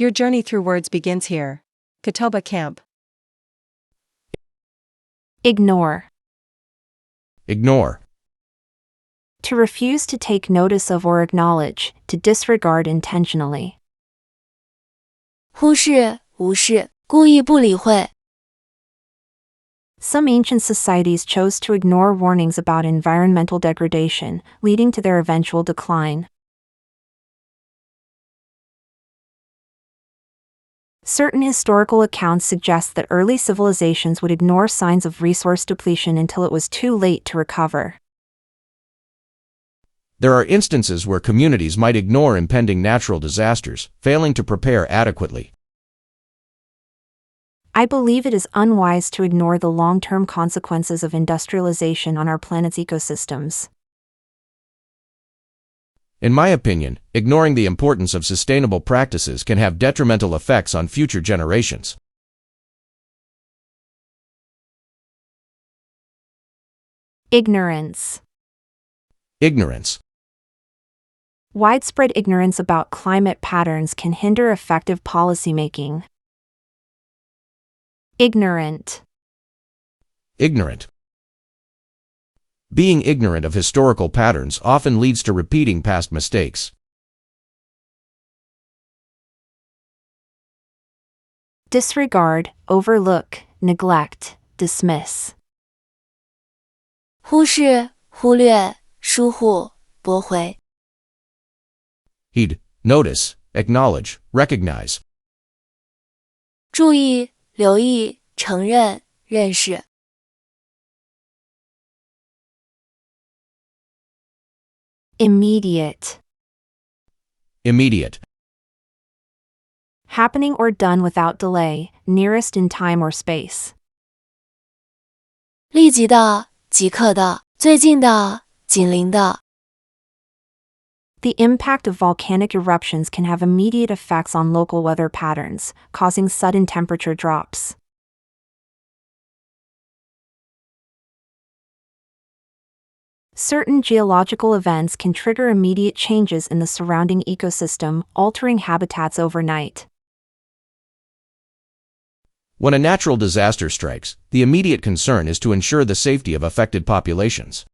Your journey through words begins here. Kotoba Camp. Ignore. Ignore. To refuse to take notice of or acknowledge, to disregard intentionally. 忽视、无视、故意不理会。Some ancient societies chose to ignore warnings about environmental degradation, leading to their eventual decline. Certain historical accounts suggest that early civilizations would ignore signs of resource depletion until it was too late to recover. There are instances where communities might ignore impending natural disasters, failing to prepare adequately. I believe it is unwise to ignore the long-term consequences of industrialization on our planet's ecosystems. In my opinion, ignoring the importance of sustainable practices can have detrimental effects on future generations. Ignorance. Ignorance. Widespread ignorance about climate patterns can hinder effective policymaking. Ignorant. Ignorant. Being ignorant of historical patterns often leads to repeating past mistakes. Disregard, overlook, neglect, dismiss. 忽视、忽略、疏忽、驳回。Heed, notice, acknowledge, recognize. 注意、留意、承认、认识。Immediate. Immediate. Happening or done without delay, nearest in time or space. 立即的、即刻的、最近的、紧邻的。The impact of volcanic eruptions can have immediate effects on local weather patterns, causing sudden temperature drops. Certain geological events can trigger immediate changes in the surrounding ecosystem, altering habitats overnight. When a natural disaster strikes, the immediate concern is to ensure the safety of affected populations.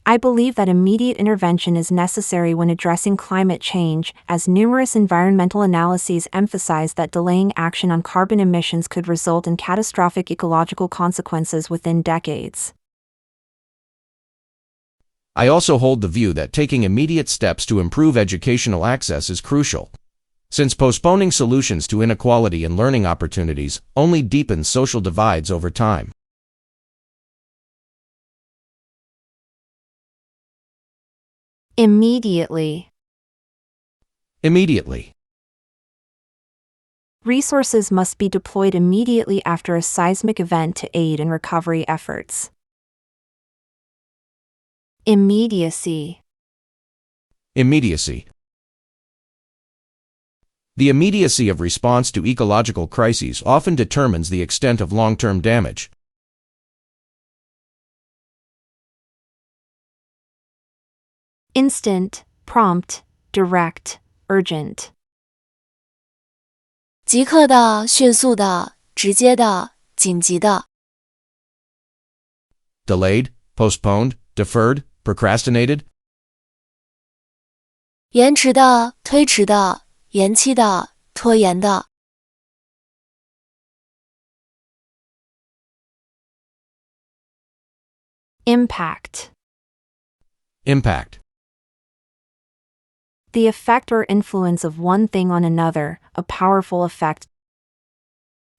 I believe that immediate intervention is necessary when addressing climate change, as numerous environmental analyses emphasize that delaying action on carbon emissions could result in catastrophic ecological consequences within decades. I also hold the view that taking immediate steps to improve educational access is crucial, since postponing solutions to inequality and learning opportunities only deepens social divides over time. Immediately. Immediately. Resources must be deployed immediately after a seismic event to aid in recovery efforts. Immediacy. Immediacy. The immediacy of response to ecological crises often determines the extent of long-term damage. Instant, prompt, direct, urgent. 即刻的、迅速的、直接的、紧急的。Delayed, postponed, deferred, procrastinated. 延迟的、推迟的、延期的、拖延的。Impact. Impact. The effect or influence of one thing on another, a powerful effect.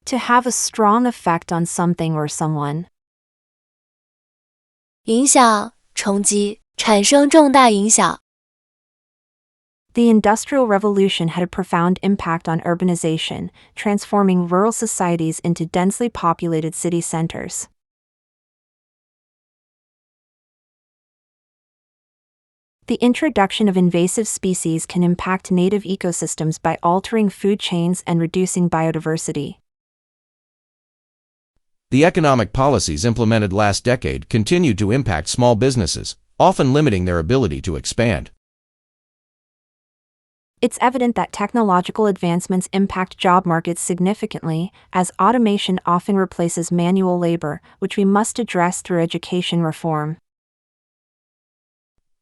To have a strong effect on something or someone. 影响、冲击、产生重大影响。The Industrial Revolution had a profound impact on urbanization, transforming rural societies into densely populated city centers. The introduction of invasive species can impact native ecosystems by altering food chains and reducing biodiversity. The economic policies implemented last decade continued to impact small businesses, often limiting their ability to expand. It's evident that technological advancements impact job markets significantly, as automation often replaces manual labor, which we must address through education reform.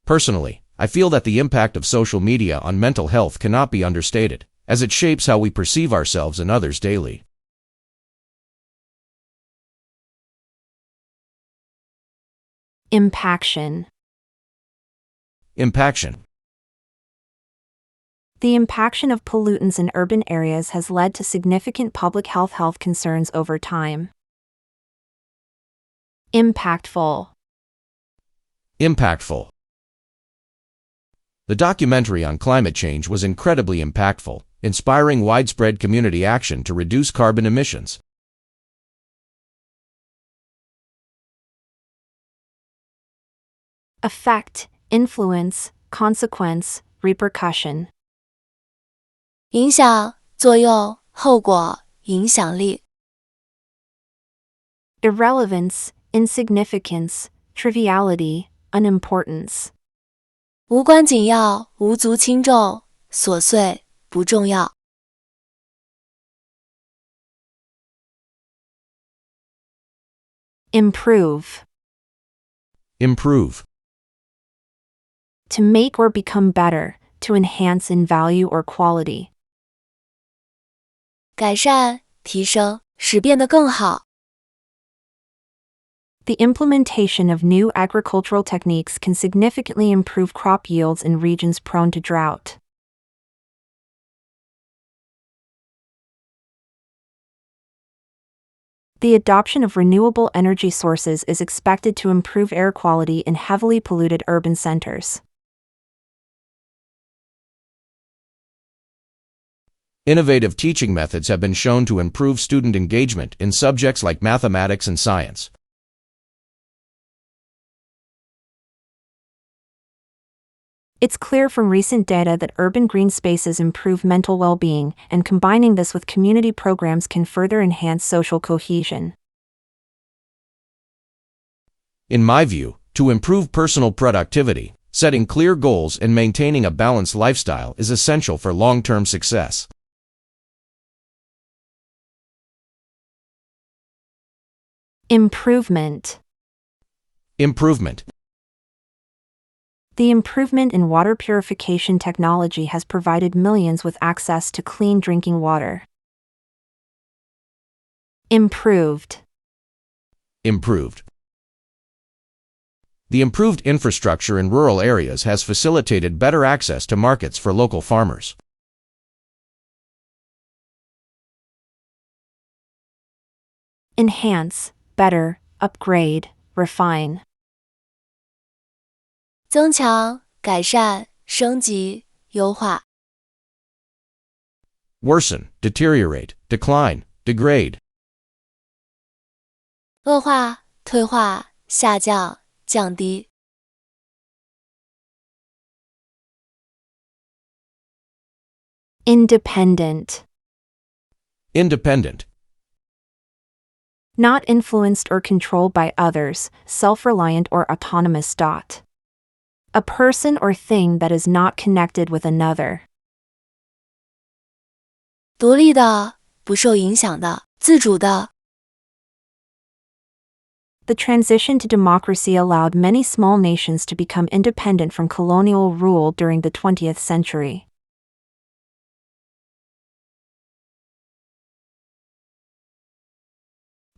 Personally, I feel that the impact of social media on mental health cannot be understated, as it shapes how we perceive ourselves and others daily. Impaction. Impaction. The impaction of pollutants in urban areas has led to significant public health concerns over time. Impactful. Impactful. The documentary on climate change was incredibly impactful, inspiring widespread community action to reduce carbon emissions. Effect, influence, consequence, repercussion. 影响、作用、后果、影响力。Irrelevance, insignificance, triviality, unimportance. 无关紧要，无足轻重，琐碎，不重要。Improve. Improve. To make or become better, to enhance in value or quality. 改善、提升，使变得更好。The implementation of new agricultural techniques can significantly improve crop yields in regions prone to drought. The adoption of renewable energy sources is expected to improve air quality in heavily polluted urban centers. Innovative teaching methods have been shown to improve student engagement in subjects like mathematics and science. It's clear from recent data that urban green spaces improve mental well-being, and combining this with community programs can further enhance social cohesion. In my view, to improve personal productivity, setting clear goals and maintaining a balanced lifestyle is essential for long-term success. Improvement. Improvement. The improvement in water purification technology has provided millions with access to clean drinking water. Improved. Improved. The improved infrastructure in rural areas has facilitated better access to markets for local farmers. Enhance, better, upgrade, refine. 增强、改善、升级、优化。Worsen, deteriorate, decline, degrade. 恶化、退化、下降、降低。Independent. Independent. Not influenced or controlled by others, self-reliant or autonomous. A person or thing that is not connected with another. 独立的，不受影响的，自主的。The transition to democracy allowed many small nations to become independent from colonial rule during the 20th century.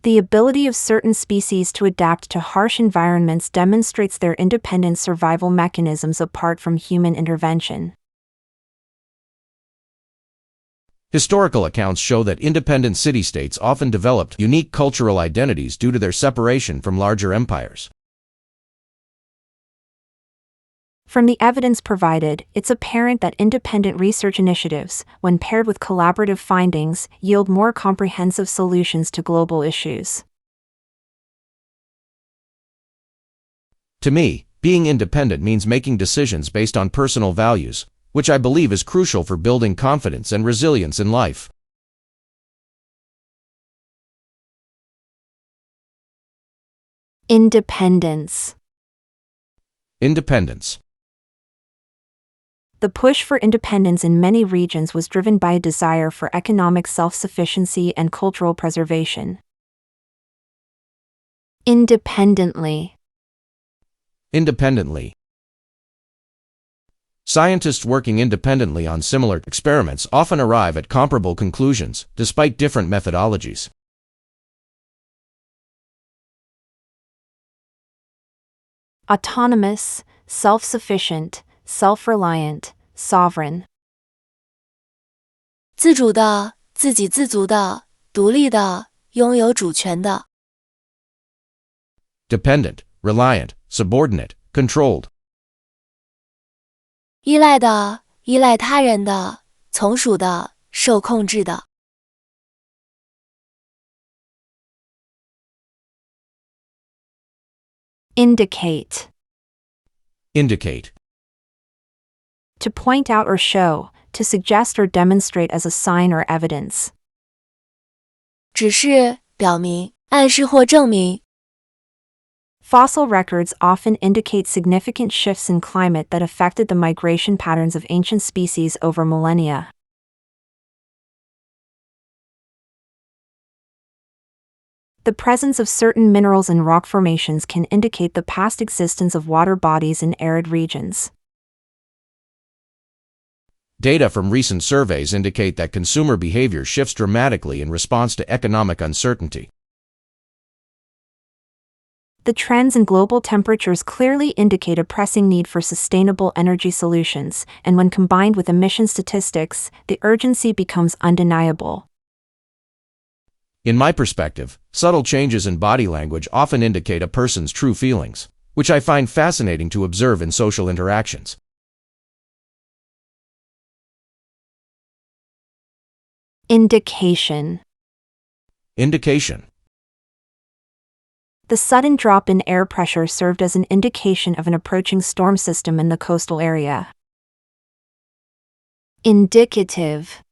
The ability of certain species to adapt to harsh environments demonstrates their independent survival mechanisms apart from human intervention. Historical accounts show that independent city-states often developed unique cultural identities due to their separation from larger empires. From the evidence provided, it's apparent that independent research initiatives, when paired with collaborative findings, yield more comprehensive solutions to global issues. To me, being independent means making decisions based on personal values, which I believe is crucial for building confidence and resilience in life. Independence. Independence. The push for independence in many regions was driven by a desire for economic self-sufficiency and cultural preservation. Independently. Independently. Scientists working independently on similar experiments often arrive at comparable conclusions, despite different methodologies. Autonomous, self-sufficient, self-reliant, sovereign. 自主的、自给自足的、独立的、拥有主权的。Dependent, reliant, subordinate, controlled. 依赖的、依赖他人的、从属的、受控制的。Indicate. Indicate. To point out or show, to suggest or demonstrate as a sign or evidence. 指示、表明、暗示或证明。Fossil records often indicate significant shifts in climate that affected the migration patterns of ancient species over millennia. The presence of certain minerals in rock formations can indicate the past existence of water bodies in arid regions. Data from recent surveys indicate that consumer behavior shifts dramatically in response to economic uncertainty. The trends in global temperatures clearly indicate a pressing need for sustainable energy solutions, and when combined with emission statistics, the urgency becomes undeniable. In my perspective, subtle changes in body language often indicate a person's true feelings, which I find fascinating to observe in social interactions. Indication. Indication. The sudden drop in air pressure served as an indication of an approaching storm system in the coastal area. Indicative.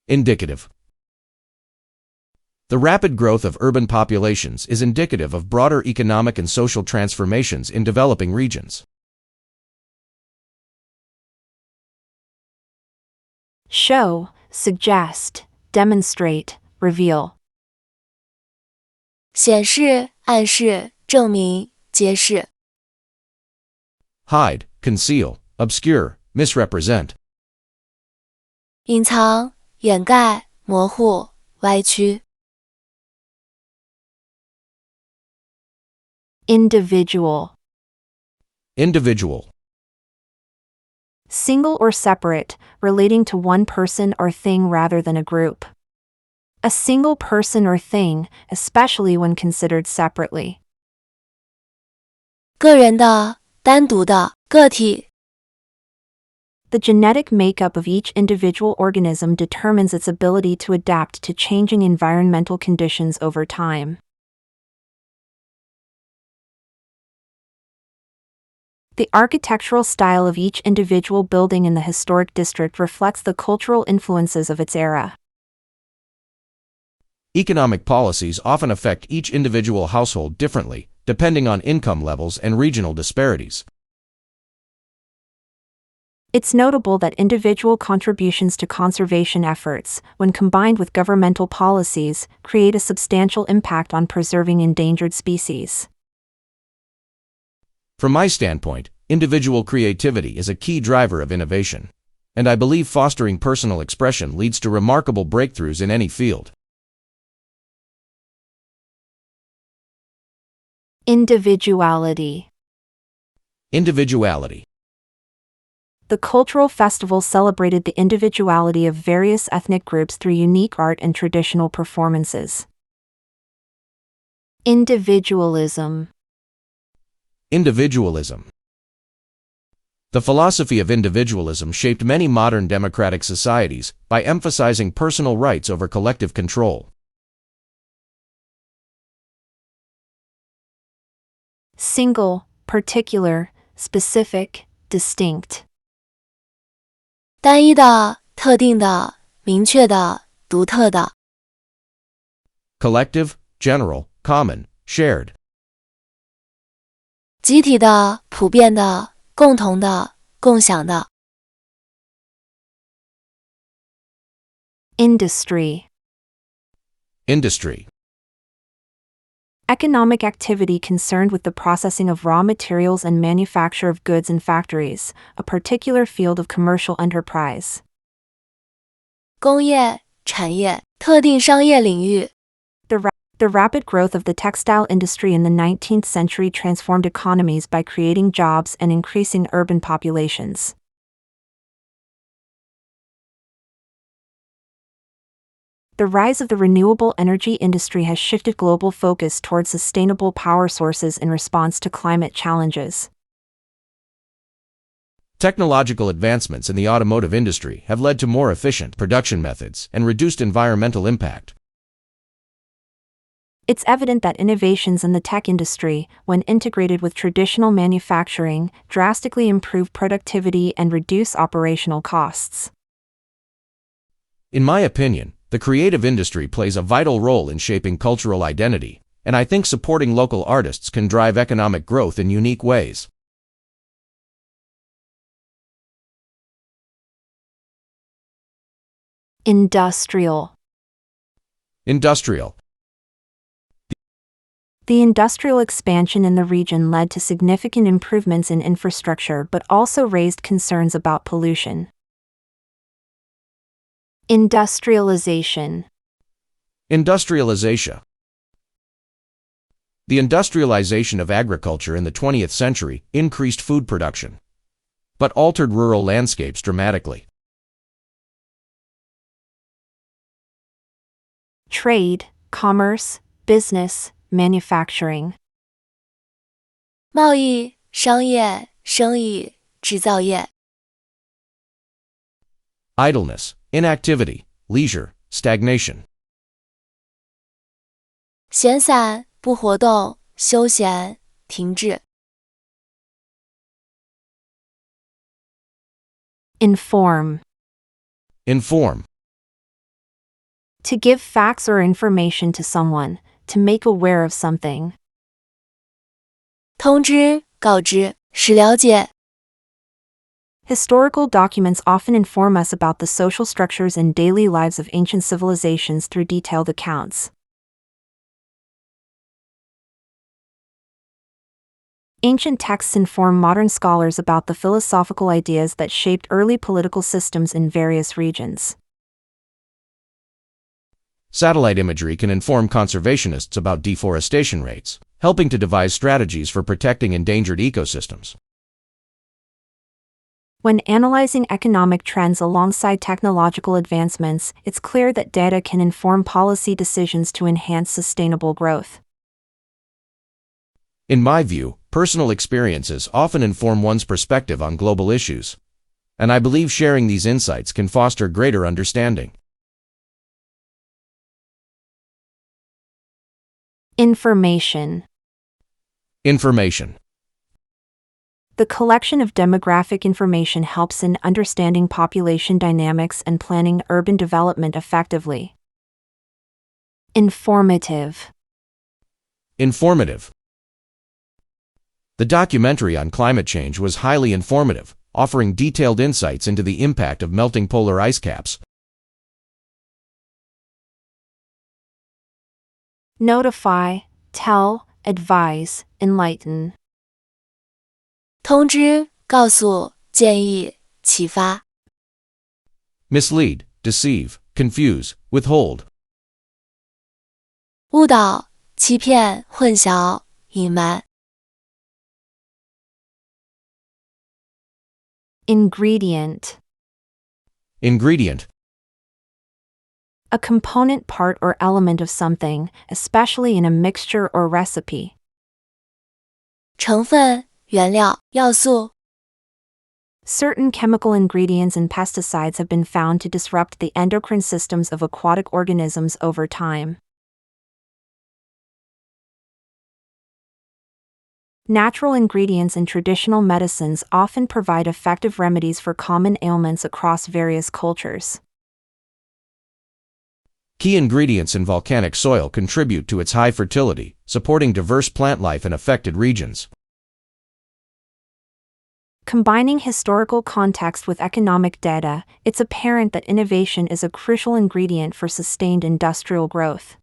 Indicative. The rapid growth of urban populations is indicative of broader economic and social transformations in developing regions. Show, suggest, demonstrate, reveal. 显示、暗示、证明、揭示。Hide, conceal, obscure, misrepresent. 隐藏、掩盖、模糊、歪曲。Individual. Individual. Single or separate, relating to one person or thing rather than a group. A single person or thing, especially when considered separately. 个人的、单独的、个体。The genetic makeup of each individual organism determines its ability to adapt to changing environmental conditions over time. The architectural style of each individual building in the historic district reflects the cultural influences of its era. Economic policies often affect each individual household differently, depending on income levels and regional disparities. It's notable that individual contributions to conservation efforts, when combined with governmental policies, create a substantial impact on preserving endangered species. From my standpoint, individual creativity is a key driver of innovation, and I believe fostering personal expression leads to remarkable breakthroughs in any field. Individuality. Individuality. The cultural festival celebrated the individuality of various ethnic groups through unique art and traditional performances. Individualism. Individualism. The philosophy of individualism shaped many modern democratic societies by emphasizing personal rights over collective control. Single, particular, specific, distinct. 单一的、特定的、明确的、独特的。Collective, general, common, shared. 集体的、普遍的、共同的、共享的。Industry. Industry. Economic activity concerned with the processing of raw materials and manufacture of goods in factories, a particular field of commercial enterprise. 工业、产业、特定商业领域。The rapid growth of the textile industry in the 19th century transformed economies by creating jobs and increasing urban populations. The rise of the renewable energy industry has shifted global focus towards sustainable power sources in response to climate challenges. Technological advancements in the automotive industry have led to more efficient production methods and reduced environmental impact. It's evident that innovations in the tech industry, when integrated with traditional manufacturing, drastically improve productivity and reduce operational costs. In my opinion, the creative industry plays a vital role in shaping cultural identity, and I think supporting local artists can drive economic growth in unique ways. Industrial. Industrial. The industrial expansion in the region led to significant improvements in infrastructure but also raised concerns about pollution. Industrialization. Industrialization. The industrialization of agriculture in the 20th century increased food production, but altered rural landscapes dramatically. Trade, commerce, business, manufacturing. 贸易、商业、生意、制造业。Idleness, inactivity, leisure, stagnation. 闲散、不活动、休闲、停滞。Inform. Inform. To give facts or information to someone, to make aware of something. 通知、告知、使了解。Historical documents often inform us about the social structures and daily lives of ancient civilizations through detailed accounts. Ancient texts inform modern scholars about the philosophical ideas that shaped early political systems in various regions. Satellite imagery can inform conservationists about deforestation rates, helping to devise strategies for protecting endangered ecosystems. When analyzing economic trends alongside technological advancements, it's clear that data can inform policy decisions to enhance sustainable growth. In my view, personal experiences often inform one's perspective on global issues, and I believe sharing these insights can foster greater understanding. Information. Information. The collection of demographic information helps in understanding population dynamics and planning urban development effectively. Informative. Informative. The documentary on climate change was highly informative, offering detailed insights into the impact of melting polar ice caps. Notify, tell, advise, enlighten. 通知、告诉、建议、启发。Mislead, deceive, confuse, withhold. 误导、欺骗、混淆、隐瞒。Ingredient. Ingredient. A component part or element of something, especially in a mixture or recipe. 成分、原料、要素。Certain chemical ingredients in pesticides have been found to disrupt the endocrine systems of aquatic organisms over time. Natural ingredients in traditional medicines often provide effective remedies for common ailments across various cultures. Key ingredients in volcanic soil contribute to its high fertility, supporting diverse plant life in affected regions. Combining historical context with economic data, it's apparent that innovation is a crucial ingredient for sustained industrial growth.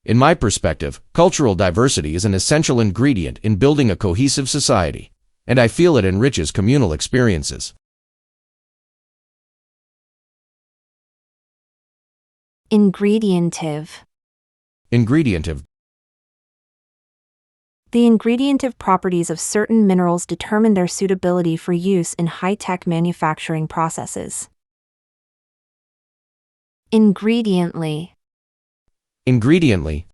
In my perspective, cultural diversity is an essential ingredient in building a cohesive society, and I feel it enriches communal experiences. Ingredientive. Ingredientive. The ingredientive properties of certain minerals determine their suitability for use in high-tech manufacturing processes. Ingrediently. Ingrediently.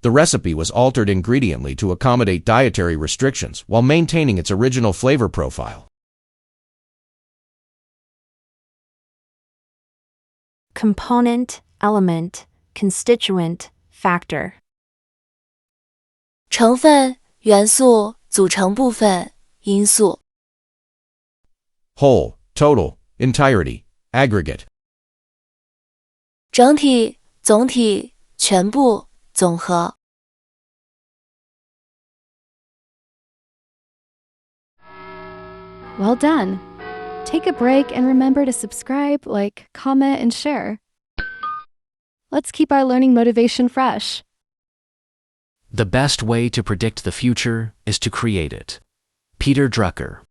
The recipe was altered ingrediently to accommodate dietary restrictions while maintaining its original flavor profile. Component, element, constituent, factor. 成分、元素、组成部分、因素。 Whole, total, entirety, aggregate. 整体、总体、全部、总和。 Well done! Take a break and remember to subscribe, like, comment, and share. Let's keep our learning motivation fresh. The best way to predict the future is to create it. Peter Drucker.